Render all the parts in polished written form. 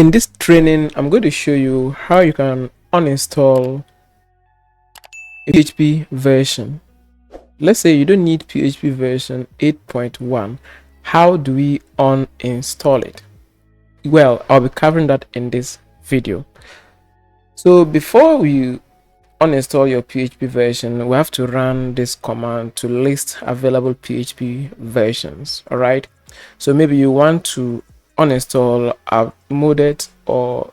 In this training, I'm going to show you how you can uninstall a PHP version. Let's say you don't need PHP version 8.1. How do we uninstall it? Well, I'll be covering that in this video. So before we uninstall your PHP version, we have to run this command to list available PHP versions. All right, so maybe you want to uninstall outmoded or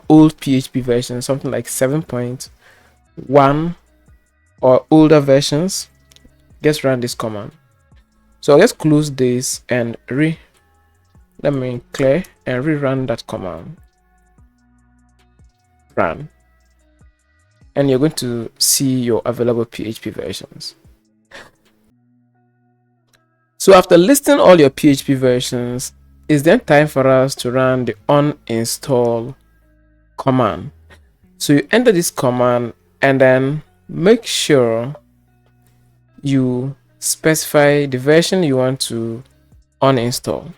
old PHP version, something like 7.1 or older versions. Just run this command. So let's close this and let me clear and rerun that command. Run, and you're going to see your available PHP versions. So after listing all your PHP versions, it's then time for us to run the uninstall command. So you enter this command and then make sure you specify the version you want to uninstall.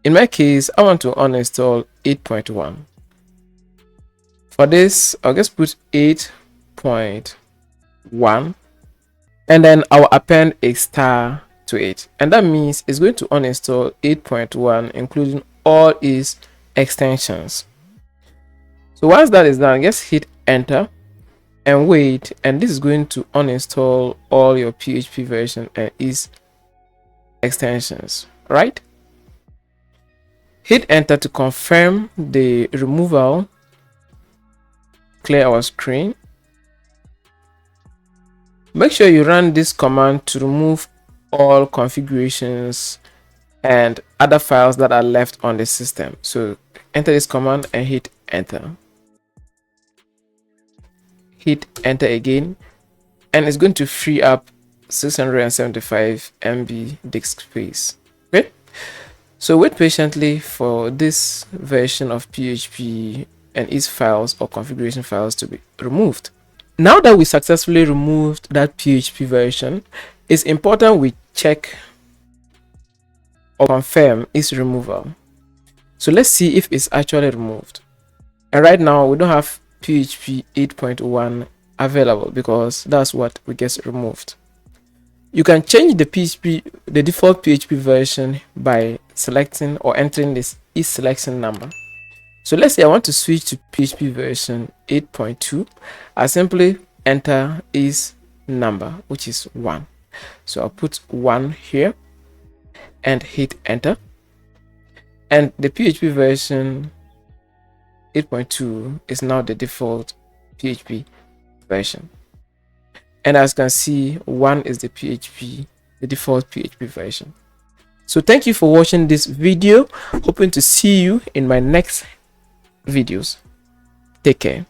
In my case, I want to uninstall 8.1. For this, I'll just put 8.1 and then I'll append a star to it, and that means it's going to uninstall 8.1 including all its extensions. So once that is done, just hit enter and wait, and this is going to uninstall all your PHP version and its extensions. Right, hit enter to confirm the removal. Clear our screen. Make sure you run this command to remove all configurations and other files that are left on the system. So enter this command and hit enter. Hit enter again, and it's going to free up 675 MB disk space. Okay, so wait patiently for this version of PHP and its files or configuration files to be removed. Now that we successfully removed that PHP version, it's important we check or confirm its removal. So let's see if it's actually removed. And right now we don't have PHP 8.1 available because that's what we get removed. You can change the default PHP version by selecting or entering this selection number. So let's say I want to switch to PHP version 8.2. I simply enter is number, which is 1. So I'll put 1 here and hit enter. And the PHP version 8.2 is now the default PHP version. And as you can see, 1 is the default PHP version. So thank you for watching this video. Hoping to see you in my next videos. Take care.